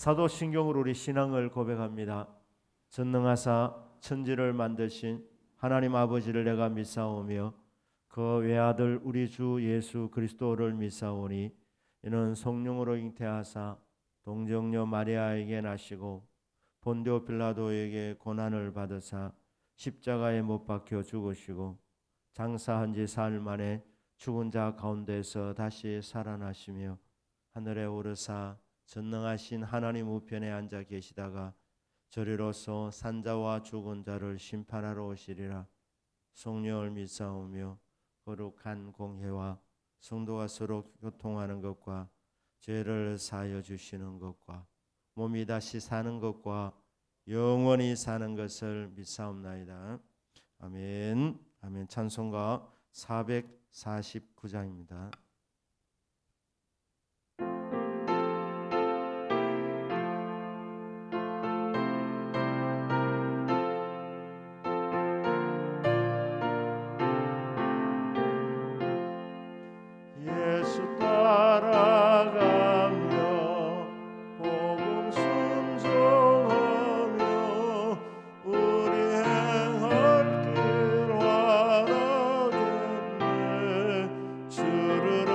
사도신경으로 우리 신앙을 고백합니다. 전능하사 천지를 만드신 하나님 아버지를 내가 믿사오며 그 외아들 우리 주 예수 그리스도를 믿사오니 이는 성령으로 잉태하사 동정녀 마리아에게 나시고 본디오 빌라도에게 고난을 받으사 십자가에 못 박혀 죽으시고 장사한 지 사흘 만에 죽은 자 가운데서 다시 살아나시며 하늘에 오르사 전능하신 하나님 우편에 앉아 계시다가 저리로서 산자와 죽은 자를 심판하러 오시리라. 성령을 믿사오며 거룩한 공회와 성도가 서로 교통하는 것과 죄를 사하여 주시는 것과 몸이 다시 사는 것과 영원히 사는 것을 믿사옵나이다. 아멘. 아멘. 찬송가 449장입니다. 예수 따라가며 복음 순종하며 우리 행할 길 하나 됐네. 주를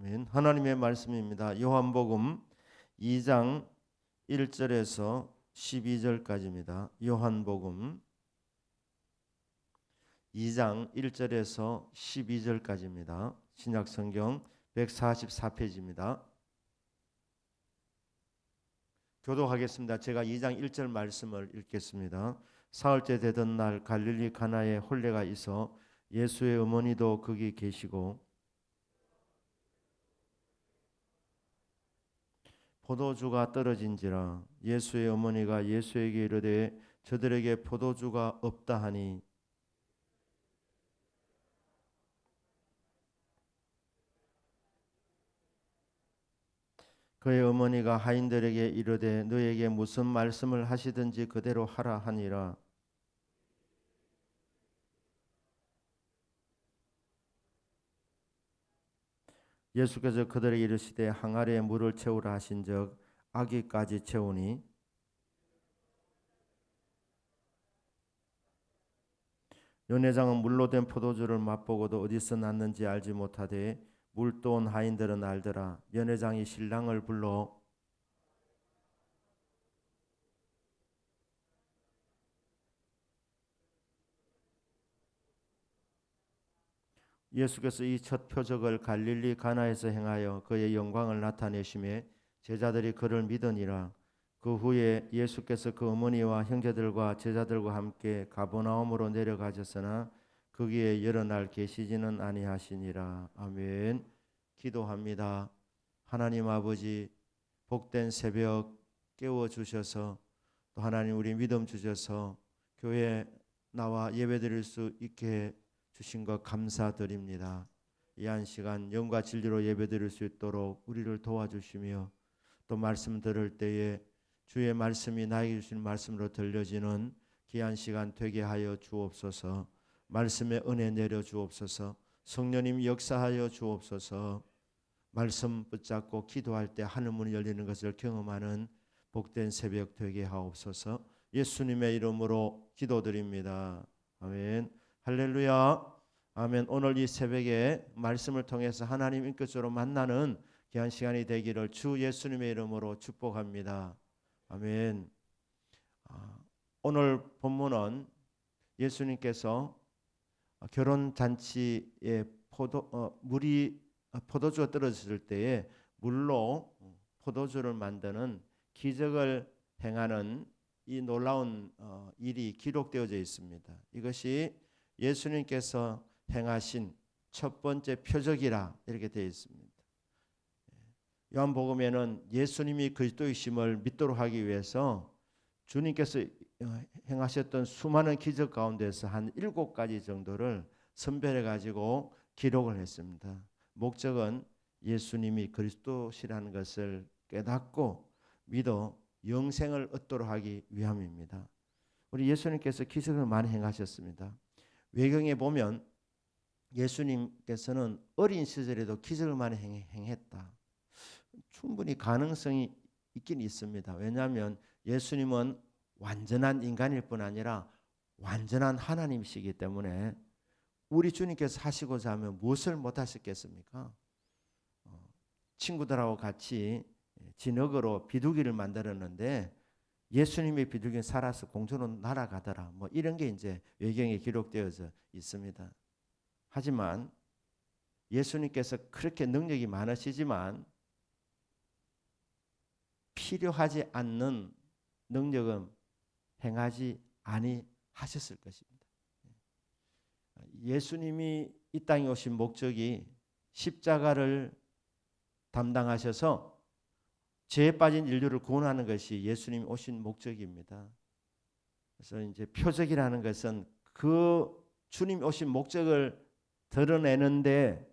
하나님의 말씀입니다. 요한복음 2장 1절에서 12절까지입니다. 요한복음 2장 1절에서 12절까지입니다. 신약성경 144페이지입니다. 교독하겠습니다. 제가 2장 1절 말씀을 읽겠습니다. 사흘째 되던 날 갈릴리 가나에 혼례가 있어 예수의 어머니도 거기 계시고 포도주가 떨어진지라 예수의 어머니가 예수에게 이르되 저들에게 포도주가 없다 하니 그의 어머니가 하인들에게 이르되 너에게 무슨 말씀을 하시든지 그대로 하라 하니라. 예수께서 그들에게 이르시되 항아리에 물을 채우라 하신즉 아기까지 채우니 연회장은 물로 된 포도주를 맛보고도 어디서 났는지 알지 못하되 물도 온 하인들은 알더라. 연회장이 신랑을 불러 예수께서 이 첫 표적을 갈릴리 가나에서 행하여 그의 영광을 나타내심에 제자들이 그를 믿으니라. 그 후에 예수께서 그 어머니와 형제들과 제자들과 함께 가버나움으로 내려가셨으나 거기에 여러 날 계시지는 아니하시니라. 아멘. 기도합니다. 하나님 아버지, 복된 새벽 깨워 주셔서 또 하나님 우리 믿음 주셔서 교회 나와 예배드릴 수 있게 주신 것 감사드립니다. 이 한 시간 영과 진리로 예배드릴 수 있도록 우리를 도와주시며 또 말씀 들을 때에 주의 말씀이 나에게 주신 말씀으로 들려지는 귀한 시간 되게 하여 주옵소서. 말씀의 은혜 내려 주옵소서. 성령님 역사하여 주옵소서. 말씀 붙잡고 기도할 때 하늘문이 열리는 것을 경험하는 복된 새벽 되게 하옵소서. 예수님의 이름으로 기도드립니다. 아멘. 할렐루야. 아멘. 오늘 이 새벽에 말씀을 통해서 하나님 인격적으로 만나는 귀한 시간이 되기를 주 예수님의 이름으로 축복합니다. 아멘. 오늘 본문은 예수님께서 결혼 잔치에 포도주가 떨어졌을 때에 물로 포도주를 만드는 기적을 행하는 이 놀라운 일이 기록되어져 있습니다. 이것이 예수님께서 행하신 첫 번째 표적이라 이렇게 되어 있습니다. 요한복음에는 예수님이 그리스도이심을 믿도록 하기 위해서 주님께서 행하셨던 수많은 기적 가운데서 한 7가지 정도를 선별해 가지고 기록을 했습니다. 목적은 예수님이 그리스도시라는 것을 깨닫고 믿어 영생을 얻도록 하기 위함입니다. 우리 예수님께서 기적을 많이 행하셨습니다. 외경에 보면 예수님께서는 어린 시절에도 기적을 많이 행했다. 충분히 가능성이 있긴 있습니다. 왜냐하면 예수님은 완전한 인간일 뿐 아니라 완전한 하나님이시기 때문에 우리 주님께서 하시고자 하면 무엇을 못하셨겠습니까? 친구들하고 같이 진흙으로 비둘기를 만들었는데 예수님의 비둘기는 살아서 공중으로 날아가더라. 뭐 이런 게 이제 외경에 기록되어져 있습니다. 하지만 예수님께서 그렇게 능력이 많으시지만 필요하지 않는 능력은 행하지 아니하셨을 것입니다. 예수님이 이 땅에 오신 목적이 십자가를 담당하셔서 죄에 빠진 인류를 구원하는 것이 예수님이 오신 목적입니다. 그래서 이제 표적이라는 것은 그 주님 오신 목적을 드러내는데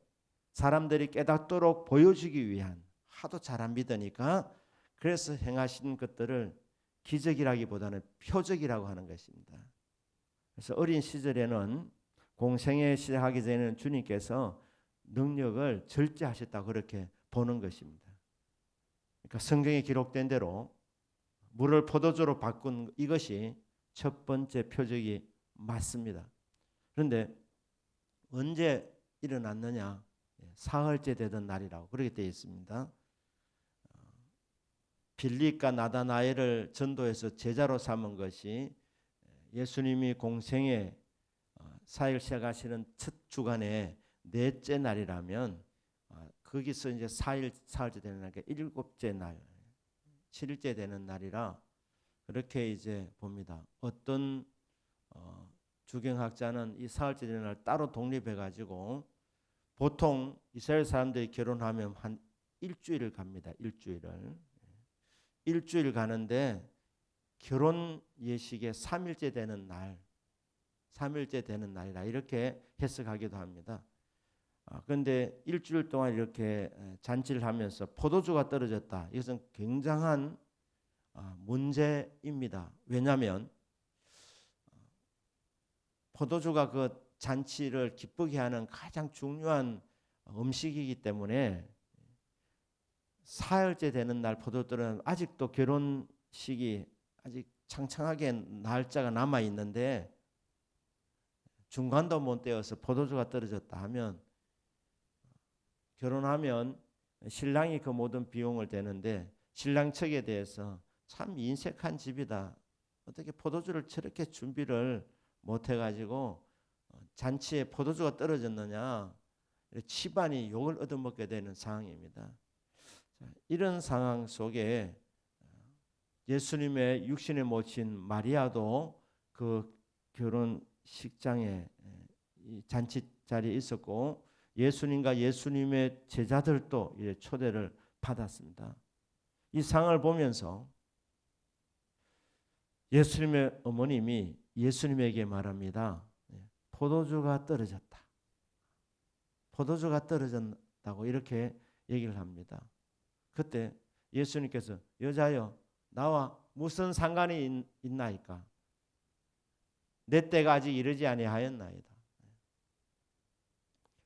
사람들이 깨닫도록 보여주기 위한 하도 잘 안 믿으니까 그래서 행하신 것들을 기적이라기보다는 표적이라고 하는 것입니다. 그래서 어린 시절에는 공생애 시작하기 전에는 주님께서 능력을 절제하셨다고 그렇게 보는 것입니다. 그러니까 성경에 기록된 대로 물을 포도주로 바꾼 이것이 첫 번째 표적이 맞습니다. 그런데 언제 일어났느냐? 사흘째 되던 날이라고 그렇게 되어 있습니다. 빌립과 나다나엘을 전도해서 제자로 삼은 것이 예수님이 공생의 사역을 시작하시는 첫 주간의 넷째 날이라면 거기서 이제 사흘째 되는 날, 일곱째 날, 7일째 되는 날이라 그렇게 이제 봅니다. 어떤 주경학자는 이 사흘째 되는 날 따로 독립해 가지고 보통 이스라엘 사람들이 결혼하면 한 일주일을 갑니다. 일주일 가는데 결혼 예식의 3일째 되는 날이라 이렇게 해석하기도 합니다. 그런데 일주일 동안 이렇게 잔치를 하면서 포도주가 떨어졌다. 이것은 굉장한 문제입니다. 왜냐하면 포도주가 그 잔치를 기쁘게 하는 가장 중요한 음식이기 때문에 사흘째 되는 날 포도주는 아직도 결혼식이 아직 창창하게 날짜가 남아 있는데 중간도 못 떼어서 포도주가 떨어졌다 하면 결혼하면 신랑이 그 모든 비용을 대는데 신랑 측에 대해서 참 인색한 집이다. 어떻게 포도주를 저렇게 준비를 못 해가지고 잔치에 포도주가 떨어졌느냐 집안이 욕을 얻어먹게 되는 상황입니다. 이런 상황 속에 예수님의 육신에 모친 마리아도 그 결혼식장에 잔치 자리에 있었고 예수님과 예수님의 제자들도 초대를 받았습니다. 이 상황을 보면서 예수님의 어머님이 예수님에게 말합니다. 포도주가 떨어졌다. 포도주가 떨어졌다고 이렇게 얘기를 합니다. 그때 예수님께서 여자여 나와 무슨 상관이 있나이까? 내 때가 아직 이르지 아니하였나이다.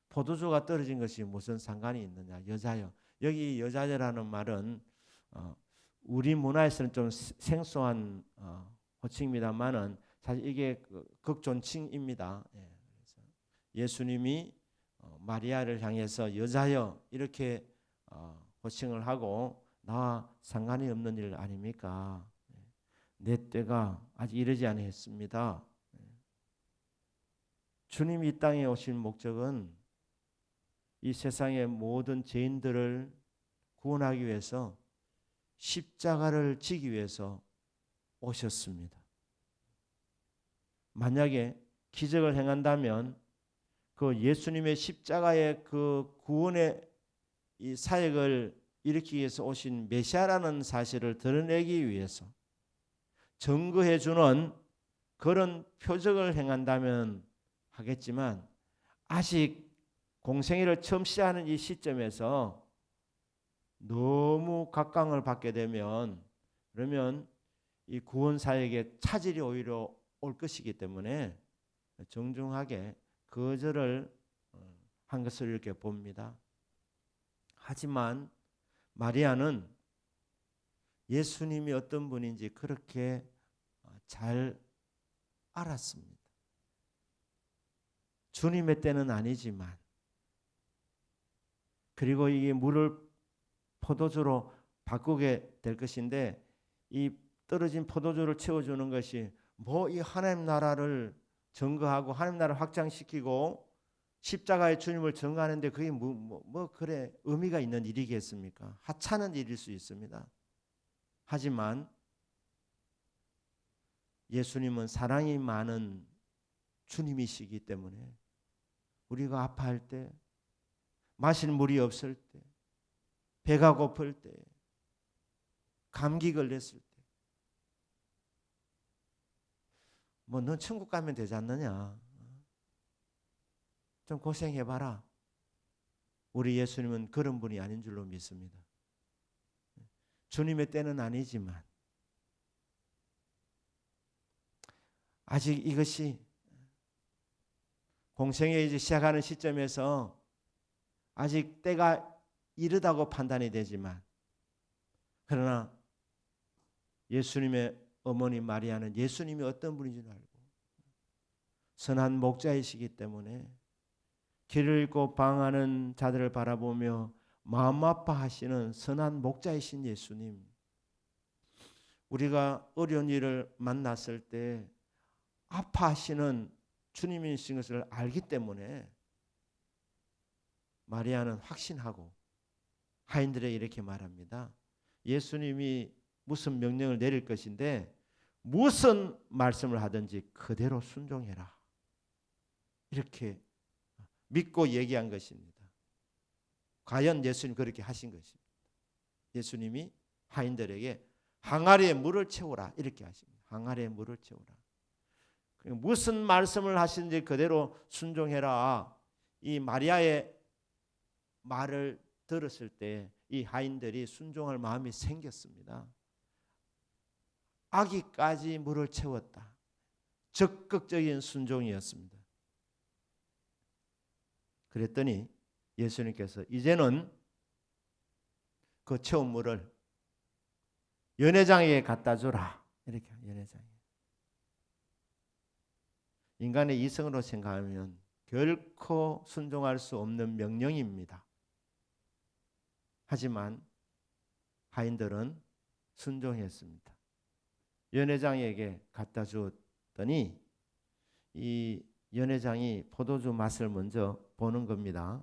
포도주가 떨어진 것이 무슨 상관이 있느냐? 여자여. 여기 여자여라는 말은 우리 문화에서는 좀 생소한 호칭입니다만은 사실 이게 극존칭입니다. 그래서 예수님이 마리아를 향해서 여자여 이렇게 호칭을 하고 나와 상관이 없는 일 아닙니까? 내 때가 아직 이르지 아니했습니다. 주님이 이 땅에 오신 목적은 이 세상의 모든 죄인들을 구원하기 위해서 십자가를 지기 위해서 오셨습니다. 만약에 기적을 행한다면 그 예수님의 십자가의 그 구원의 이 사역을 일으키기 위해서 오신 메시아라는 사실을 드러내기 위해서 증거해 주는 그런 표적을 행한다면 하겠지만 아직 공생애를 처음 시작하는 이 시점에서 너무 각광을 받게 되면 그러면 이 구원 사역에 차질이 오히려 올 것이기 때문에 정중하게 거절을 한 것을 이렇게 봅니다. 하지만 마리아는 예수님이 어떤 분인지 그렇게 잘 알았습니다. 주님의 때는 아니지만 그리고 이 물을 포도주로 바꾸게 될 것인데 이 떨어진 포도주를 채워주는 것이 뭐 이 하나님 나라를 증거하고 하나님 나라를 확장시키고 십자가의 주님을 증거하는데 그게 뭐 그래 의미가 있는 일이겠습니까? 하찮은 일일 수 있습니다. 하지만 예수님은 사랑이 많은 주님이시기 때문에 우리가 아파할 때 마실 물이 없을 때 배가 고플 때 감기 걸렸을 때 뭐 넌 천국 가면 되지 않느냐 좀 고생해봐라. 우리 예수님은 그런 분이 아닌 줄로 믿습니다. 주님의 때는 아니지만 아직 이것이 공생에 이제 시작하는 시점에서 아직 때가 이르다고 판단이 되지만 그러나 예수님의 어머니 마리아는 예수님이 어떤 분인지 알고 선한 목자이시기 때문에 길을 잃고 방황하는 자들을 바라보며 마음 아파하시는 선한 목자이신 예수님, 우리가 어려운 일을 만났을 때 아파하시는 주님이신 것을 알기 때문에 마리아는 확신하고 하인들에게 이렇게 말합니다. 예수님이 무슨 명령을 내릴 것인데 무슨 말씀을 하든지 그대로 순종해라. 이렇게 믿고 얘기한 것입니다. 과연 예수님 그렇게 하신 것입니다. 예수님이 하인들에게 항아리에 물을 채우라 이렇게 하십니다. 항아리에 물을 채우라. 무슨 말씀을 하시는지 그대로 순종해라. 이 마리아의 말을 들었을 때 이 하인들이 순종할 마음이 생겼습니다. 아기까지 물을 채웠다. 적극적인 순종이었습니다. 그랬더니 예수님께서 이제는 그 채운 물을 연회장에게 갖다 주라. 이렇게 연회장에. 인간의 이성으로 생각하면 결코 순종할 수 없는 명령입니다. 하지만 하인들은 순종했습니다. 연회장에게 갖다 주었더니 이 연회장이 포도주 맛을 먼저 보는 겁니다.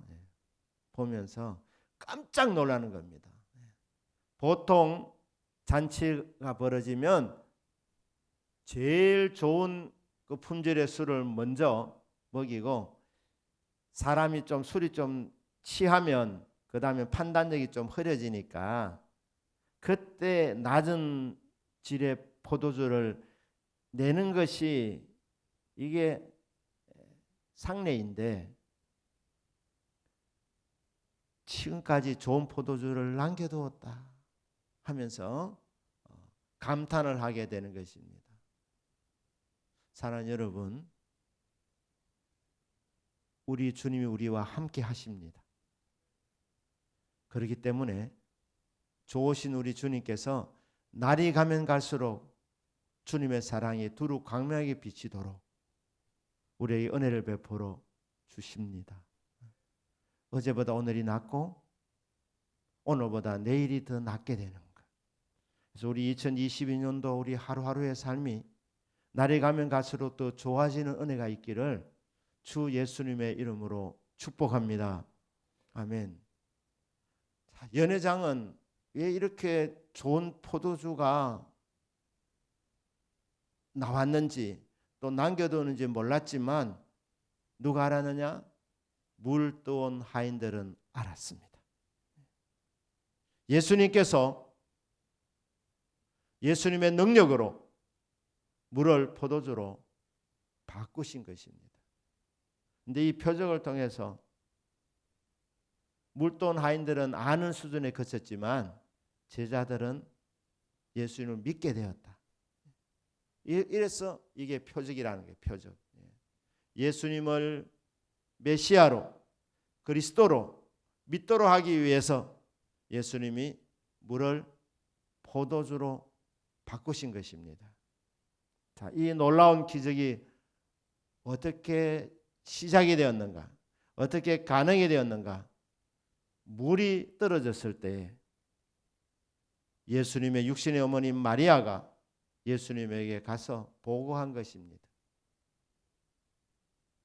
보면서 깜짝 놀라는 겁니다. 보통 잔치가 벌어지면 제일 좋은 그 품질의 술을 먼저 먹이고 사람이 좀 술이 좀 취하면 그 다음에 판단력이 좀 흐려지니까 그때 낮은 질의 포도주를 내는 것이 이게 상례인데 지금까지 좋은 포도주를 남겨두었다 하면서 감탄을 하게 되는 것입니다. 사랑하는 여러분, 우리 주님이 우리와 함께 하십니다. 그렇기 때문에 좋으신 우리 주님께서 날이 가면 갈수록 주님의 사랑이 두루 광명하게 비치도록 우리에게 은혜를 베풀어 주십니다. 어제보다 오늘이 낫고 오늘보다 내일이 더 낫게 되는 것. 그래서 우리 2022년도 우리 하루하루의 삶이 날이 가면 갈수록 더 좋아지는 은혜가 있기를 주 예수님의 이름으로 축복합니다. 아멘. 연회장은 왜 이렇게 좋은 포도주가 나왔는지 또 남겨두는지 몰랐지만 누가 알았느냐? 물 떠온 하인들은 알았습니다. 예수님께서 예수님의 능력으로 물을 포도주로 바꾸신 것입니다. 그런데 이 표적을 통해서 물 떠온 하인들은 아는 수준에 그쳤지만 제자들은 예수님을 믿게 되었다. 이래서 이게 표적이라는 게 표적. 예수님을 메시아로 그리스도로 믿도록 하기 위해서 예수님이 물을 포도주로 바꾸신 것입니다. 자, 이 놀라운 기적이 어떻게 시작이 되었는가? 어떻게 가능이 되었는가? 물이 떨어졌을 때 예수님의 육신의 어머니 마리아가 예수님에게 가서 보고한 것입니다.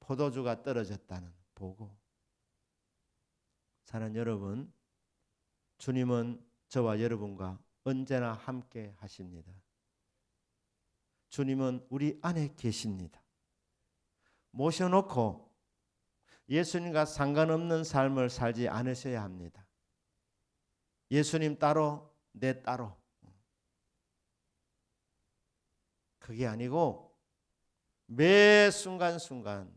포도주가 떨어졌다는 보고. 사랑하는 여러분, 주님은 저와 여러분과 언제나 함께 하십니다. 주님은 우리 안에 계십니다. 모셔놓고 예수님과 상관없는 삶을 살지 않으셔야 합니다. 예수님 따로 내 따로 그게 아니고 매 순간순간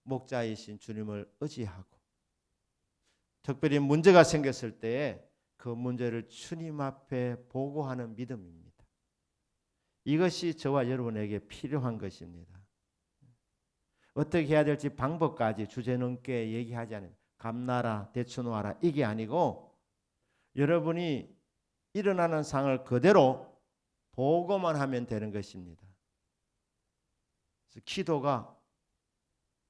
목자이신 주님을 의지하고 특별히 문제가 생겼을 때 그 문제를 주님 앞에 보고하는 믿음입니다. 이것이 저와 여러분에게 필요한 것입니다. 어떻게 해야 될지 방법까지 주제넘게 얘기하지 않아요. 감나라 대추 놓아라 이게 아니고 여러분이 일어나는 상을 그대로 보고만 하면 되는 것입니다. 그래서 기도가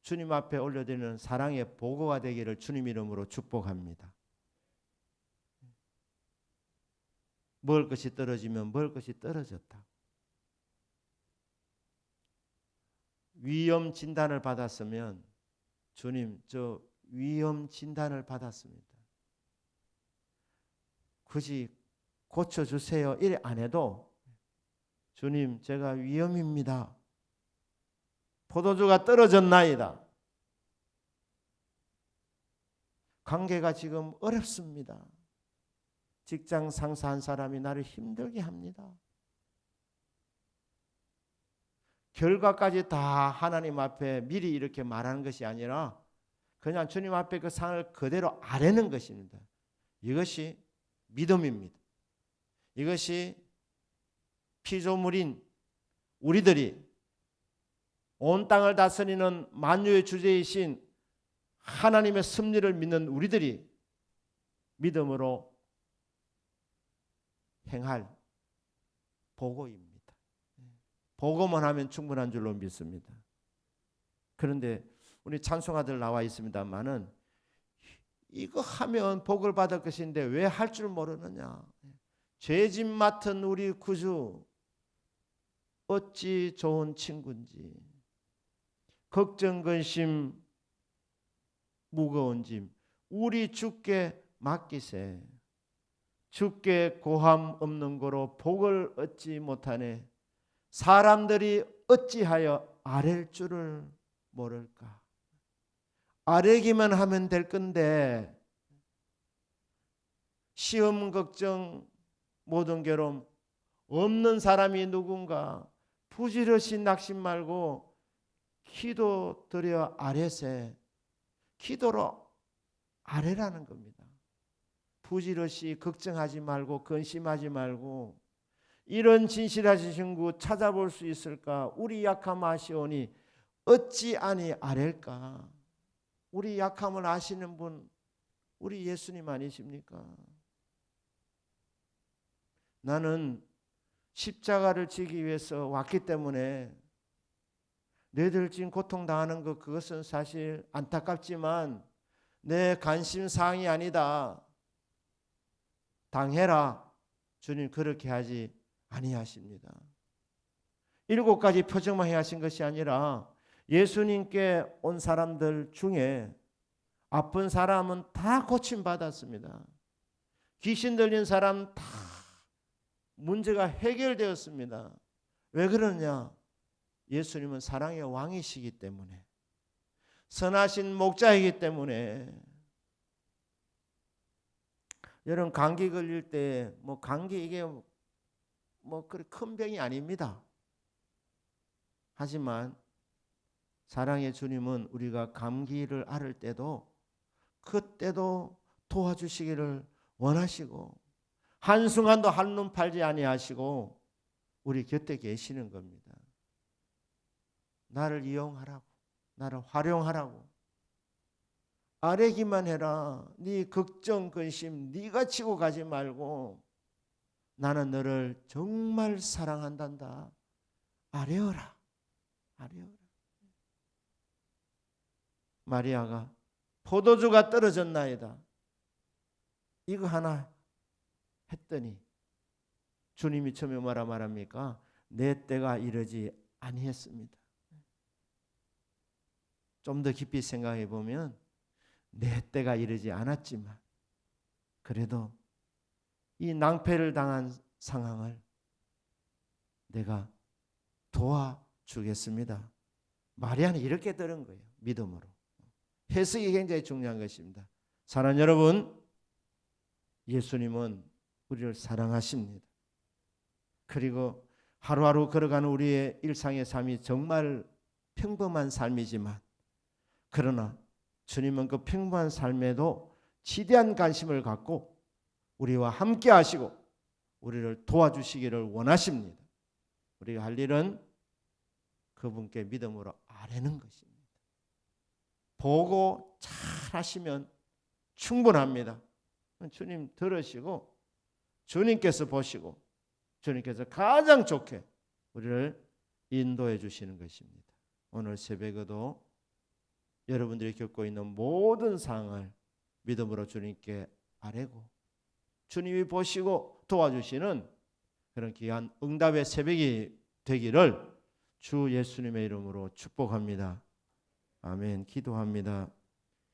주님 앞에 올려드리는 사랑의 보고가 되기를 주님 이름으로 축복합니다. 먹을 것이 떨어지면 먹을 것이 떨어졌다. 위험 진단을 받았으면 주님 저 위험 진단을 받았습니다. 굳이 고쳐주세요 이래 안 해도 주님 제가 위험입니다. 포도주가 떨어졌나이다. 관계가 지금 어렵습니다. 직장 상사 한 사람이 나를 힘들게 합니다. 결과까지 다 하나님 앞에 미리 이렇게 말하는 것이 아니라 그냥 주님 앞에 그 상을 그대로 아뢰는 것입니다. 이것이 믿음입니다. 이것이 피조물인 우리들이 온 땅을 다스리는 만유의 주제이신 하나님의 섭리를 믿는 우리들이 믿음으로 행할 보고입니다. 보고만 하면 충분한 줄로 믿습니다. 그런데 우리 찬송가들 나와 있습니다만은 이거 하면 복을 받을 것인데 왜 할 줄 모르느냐. 죄짐 맡은 우리 구주 어찌 좋은 친구인지, 걱정 근심 무거운 짐 우리 주께 맡기세. 주께 고함 없는 거로 복을 얻지 못하네. 사람들이 어찌하여 아랠 줄을 모를까. 아뢰기만 하면 될 건데 시험 걱정 모든 괴로움 없는 사람이 누군가 부지런히 낙심 말고 기도 드려 아뢰세. 기도로 아뢰라는 겁니다. 부지런히 걱정하지 말고 근심하지 말고 이런 진실하신 친구 찾아볼 수 있을까? 우리 약함 아시오니 어찌 아니 아랠까? 우리 약함을 아시는 분 우리 예수님 아니십니까? 나는 십자가를 지기 위해서 왔기 때문에 너희들 지금 고통당하는 것 그것은 사실 안타깝지만 내 관심사항이 아니다. 당해라. 주님 그렇게 하지 아니하십니다. 7가지 표적만 행하신 것이 아니라 예수님께 온 사람들 중에 아픈 사람은 다 고침받았습니다. 귀신 들린 사람 다 문제가 해결되었습니다. 왜 그러냐? 예수님은 사랑의 왕이시기 때문에, 선하신 목자이기 때문에. 여러분 감기 걸릴 때 감기 이게 그렇게 큰 병이 아닙니다. 하지만 사랑의 주님은 우리가 감기를 앓을 때도 그때도 도와주시기를 원하시고 한순간도 한눈 팔지 아니하시고 우리 곁에 계시는 겁니다. 나를 이용하라고, 나를 활용하라고. 아뢰기만 해라. 네 걱정 근심 네가 치고 가지 말고 나는 너를 정말 사랑한단다. 아뢰어라. 아뢰어라. 마리아가 포도주가 떨어졌나이다. 이거 하나 했더니 주님이 처음에 뭐라 말합니까? 내 때가 이르지 아니했습니다. 좀 더 깊이 생각해 보면 내 때가 이르지 않았지만 그래도 이 낭패를 당한 상황을 내가 도와주겠습니다. 마리아는 이렇게 들은 거예요. 믿음으로. 해석이 굉장히 중요한 것입니다. 사랑하는 여러분, 예수님은 우리를 사랑하십니다. 그리고 하루하루 걸어가는 우리의 일상의 삶이 정말 평범한 삶이지만 그러나 주님은 그 평범한 삶에도 지대한 관심을 갖고 우리와 함께 하시고 우리를 도와주시기를 원하십니다. 우리가 할 일은 그분께 믿음으로 아뢰는 것입니다. 보고 잘 하시면 충분합니다. 주님 들으시고 주님께서 보시고 주님께서 가장 좋게 우리를 인도해 주시는 것입니다. 오늘 새벽에도 여러분들이 겪고 있는 모든 상황을 믿음으로 주님께 아뢰고 주님이 보시고 도와주시는 그런 귀한 응답의 새벽이 되기를 주 예수님의 이름으로 축복합니다. 아멘. 기도합니다.